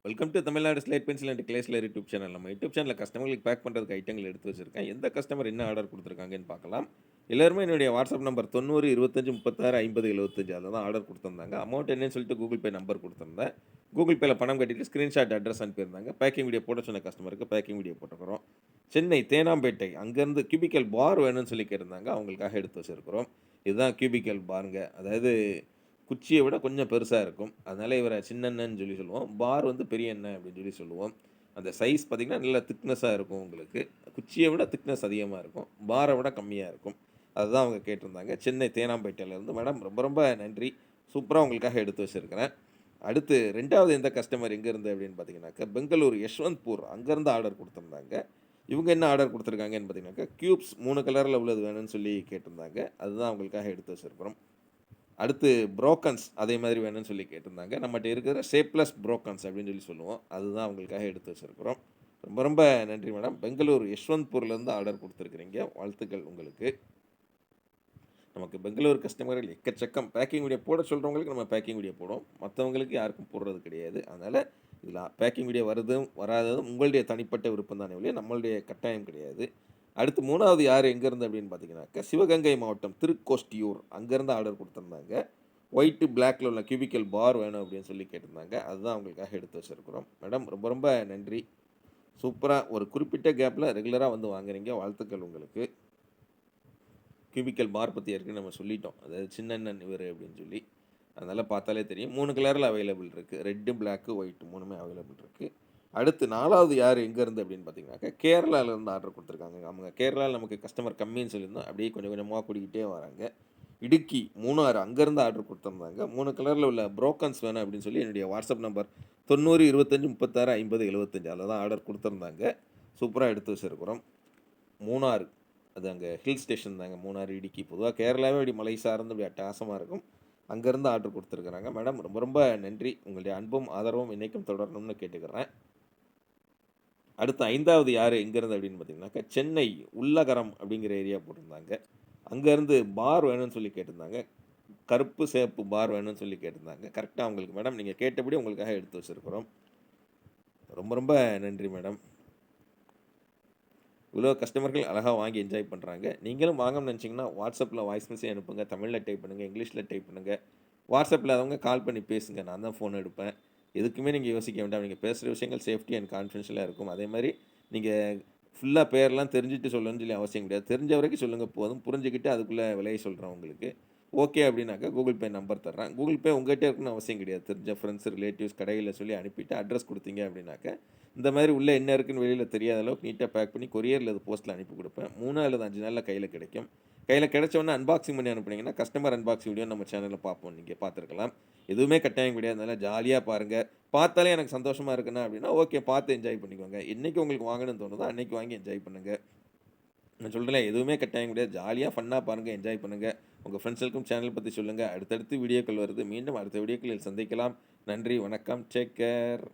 Welcome to Tamil Nadu slate pencil and கிளேஸ்லர் YouTube channel. நம்ம YouTube சேனலில் கஸ்டமர்களுக்கு பேக் பண்ணுறதுக்கு ஐட்டங்கள் எடுத்து வச்சிருக்கேன். எந்த கஸ்டமர் என்ன ஆர்டர் கொடுத்துருக்காங்கன்னு பார்க்கலாம். எல்லாருமே என்னுடைய வாட்ஸ்அப் நம்பர் 90 25 36 50 75 அதில் தான் ஆர்டர் கொடுத்துருந்தாங்க. அமௌண்ட் என்னன்னு சொல்லிட்டு கூகுள் பே நம்பர் கொடுத்துருந்தேன். கூகுள் பேல பணம் கட்டிட்டு ஸ்க்ரீன்ஷாட் அட்ரஸ் அனுப்பியிருந்தாங்க. பேக்கிங் வீடியோ போட சொன்ன கஸ்டமருக்கு பேக்கிங் வீடியோ போட்டுக்கிறோம். சென்னை தேனாம்பேட்டை அங்கேருந்து கியூபிக்கல் பார் வேணும்னு சொல்லி கேட்டிருந்தாங்க. அவங்களுக்காக எடுத்து வச்சிருக்கிறோம். இதுதான் கியூபிக்கல் பாருங்க. அதாவது குச்சிய விட கொஞ்சம் பெருசா இருக்கும். அதனால இவர சின்ன அண்ணன்னு சொல்லி சொல்லுவோம். பார் வந்து பெரிய அண்ணன் அப்படின்னு சொல்லி சொல்லுவோம். அந்த சைஸ் பார்த்தீங்கன்னா, நல்ல திக்னெஸ்ஸா இருக்கும் உங்களுக்கு. குச்சிய விட திக்னெஸ் அதிகமா இருக்கும். பார விட கம்மியா இருக்கும். அதுதான் அவங்க கேட்டிருந்தாங்க. சென்னை தேனாம்பேட்டையிலேருந்து. மேடம் ரொம்ப ரொம்ப நன்றி. சூப்பரா உங்களுக்காக எடுத்து வச்சிருக்கிறேன். அடுத்து 2வது எந்த கஸ்டமர் எங்கேருந்து அப்படின்னு பார்த்தீங்கன்னாக்கா, பெங்களூர் யஷ்வந்த்பூர் அங்கேருந்து ஆர்டர் குடுத்துருந்தாங்க. இவங்க என்ன ஆர்டர் குடுத்துருக்காங்கன்னு பார்த்தீங்கன்னாக்கா, கியூப்ஸ் 3 கலர்ல உள்ளது வேணும்னு சொல்லி கேட்டிருந்தாங்க. அதுதான் அவங்களுக்காக எடுத்து வச்சிருக்கிறோம். அடுத்து புரோக்கன்ஸ் அதே மாதிரி வேணும்னு சொல்லி கேட்டிருந்தாங்க. நம்மட்ட இருக்கிற ஷேப்லெஸ் புரோக்கன்ஸ் அப்படின்னு சொல்லி சொல்லுவோம். அதுதான் அவங்களுக்காக எடுத்து வச்சிருக்கிறோம். ரொம்ப ரொம்ப நன்றி மேடம். பெங்களூர் யஷ்வந்த்பூர்லேருந்து ஆர்டர் குடுத்துருக்கிறீங்க. வாழ்த்துக்கள் உங்களுக்கு. நமக்கு பெங்களூர் கஸ்டமர்கள் எக்கச்சக்கம். பேக்கிங் வீடியோ போட சொல்றவங்களுக்கு நம்ம பேக்கிங் வீடியோ போடுவோம். மத்தவங்களுக்கு யாருக்கும் போடுறது கிடையாது. அதனால இதில பேக்கிங் வீடியோ வரதும், வராததும் உங்களுடைய தனிப்பட்ட விருப்பம் தானே ஒழிய நம்மளுடைய கட்டாயம் கிடையாது. அடுத்து 3வது யார் எங்கேருந்து அப்படின்னு பார்த்தீங்கன்னாக்கா, சிவகங்கை மாவட்டம் திருக்கோஷ்டியூர் அங்கேருந்து ஆர்டர் குடுத்துருந்தாங்க. ஒயிட் பிளாக்ல உள்ள கியூபிக்கல் பார் வேணும் அப்படின்னு சொல்லி கேட்டிருந்தாங்க. அதுதான் அவங்களுக்காக எடுத்து வச்சிருக்கிறோம். மேடம் ரொம்ப ரொம்ப நன்றி. சூப்பரா ஒரு குறிப்பிட்ட கேப்ல ரெகுலரா வந்து வாங்குறீங்க. வாழ்த்துக்கள் உங்களுக்கு. கியூபிக்கல் பார் பத்தி ஏற்கனவே நம்ம சொல்லிட்டோம். அதாவது சின்ன அண்ணன் இவரு அப்படின்னு சொல்லி. அதனால பார்த்தாலே தெரியும். 3 கலர்ல அவைலபிள் இருக்கு. ரெட், பிளாக், ஒயிட் 3மே அவைலபிள் இருக்கு. அடுத்து 4வது யார் எங்கேருந்து அப்படின்னு பார்த்தீங்கன்னாக்கா, கேரளாலேருந்து ஆர்டர் குடுத்துருக்காங்க. அவங்க கேரளால நமக்கு கஸ்டமர் கம்மின்னு சொல்லியிருந்தோம். அப்படியே கொஞ்சம் கொஞ்சமா கூடிக்கிட்டே வராங்க. இடுக்கி, மூணாறு அங்கேருந்து ஆர்டர் குடுத்துருந்தாங்க. 3 கலர்ல உள்ள புரோக்கன்ஸ் வேணும் அப்படின்னு சொல்லி என்னுடைய வாட்ஸ்அப் நம்பர் 90 25 36 50 75 அதில தான் ஆர்டர் குடுத்துருந்தாங்க. சூப்பரா எடுத்து வச்சிருக்கிறோம். மூணாறு. அது அங்க ஹில் ஸ்டேஷன் தாங்க. மூணாறு, இடுக்கி. பொதுவா கேரளாவே அப்படி மலை சார்ந்து அப்படி அட்டகாசமா இருக்கும். அங்கருந்து ஆர்டர் குடுத்துருக்காங்க. மேடம் ரொம்ப ரொம்ப நன்றி. உங்களுடைய அன்பும், ஆதரவும் என்னைக்கும் தொடரணும்னு கேட்டுக்கிறேன். அடுத்து 5வது யாரு எங்கேருந்து அப்படின்னு பார்த்தீங்கன்னாக்கா, சென்னை உள்ளகரம் அப்படிங்கிற ஏரியா போட்டிருந்தாங்க. அங்கேருந்து பார் வேணும்னு சொல்லி கேட்டிருந்தாங்க. கருப்பு, சிவப்பு பார் வேணும்னு சொல்லி கேட்டிருந்தாங்க. கரெக்ட்டா அவங்களுக்கு மேடம் நீங்க கேட்டபடி உங்களுக்காக எடுத்து வச்சிருக்கிறோம். ரொம்ப ரொம்ப நன்றி மேடம். இவ்வளோ கஸ்டமர்கள் அழகா வாங்கி என்ஜாய் பண்றாங்க. நீங்களும் வாங்கணும்னு நெனச்சீங்கன்னா, WhatsAppல வாய்ஸ் மெசேஜ் அனுப்புங்க. தமிழ்ல டைப் பண்ணுங்க, இங்கிலீஷ்ல டைப் பண்ணுங்க. WhatsApp இல்லாதவங்க கால் பண்ணி பேசுங்க. நான் தான் ஃபோன் எடுப்பேன். எதுக்குமே நீங்க யோசிக்க வேண்டாம். நீங்க பேசுற விஷயங்கள் சேஃப்டி அண்ட் கான்ஃபிடென்ஷியலா இருக்கும். அதேமாரி நீங்க ஃபுல்லா பேர்லாம் தெரிஞ்சுட்டு சொல்லணும்னு சொல்லி அவசியம் கிடையாது. தெரிஞ்ச வரைக்கும் சொல்லுங்க போதும். புரிஞ்சுகிட்டு அதுக்குள்ள விலைய சொல்றேன் உங்களுக்கு. ஓகே அப்டின்னாக்கா கூகுள் பே நம்பர் தர்றேன். கூகுள் பே உங்ககிட்ட இருக்கணும்னு அவசியம் கிடையாது. தெரிஞ்ச ஃப்ரெண்ட்ஸ், ரிலேட்டிவ்ஸ் கடையில சொல்லி அனுப்பிட்டு அட்ரஸ் குடுத்தீங்க அப்டின்னாக்க, இந்த மாரி உள்ள என்ன இருக்குன்னு வெளியில தெரியாத அளவுக்கு நீட்டா பேக் பண்ணி கொரியர் அல்லது போஸ்ட்ல அனுப்பி குடுப்பேன். 3 அல்லது 5 நாள்ல கையில கிடைக்கும். கையில கிடைச்ச உடனே அன்பாக்சிங் பண்ணி அனுப்புனீங்கன்னா, கஸ்டமர் அன்பாக்சிங் வீடியோ நம்ம சேனல்ல பார்ப்போம். நீங்க பார்த்துருக்கலாம். எதுவுமே கட்டாயம் கிடையாது. அதனால ஜாலியா பாருங்க. பார்த்தாலே எனக்கு சந்தோஷமா இருக்குண்ணா அப்டின்னா, ஓகே பார்த்து என்ஜாய் பண்ணிக்கோங்க. என்னைக்கு உங்களுக்கு வாங்கணும்னு தோணுதோ, அன்னைக்கு வாங்கி என்ஜாய் பண்ணுங்க. நான் சொல்றேன்ல, எதுவுமே கட்டாயம் கிடையாது. ஜாலியா ஃபன்னா பாருங்க, என்ஜாய் பண்ணுங்க. உங்க ஃப்ரெண்ட்ஸ்களுக்கும் சேனல் பத்தி சொல்லுங்க. அடுத்தடுத்து வீடியோக்கள் வருது. மீண்டும் அடுத்த வீடியோக்களில் சந்திக்கலாம். நன்றி, வணக்கம். Take care.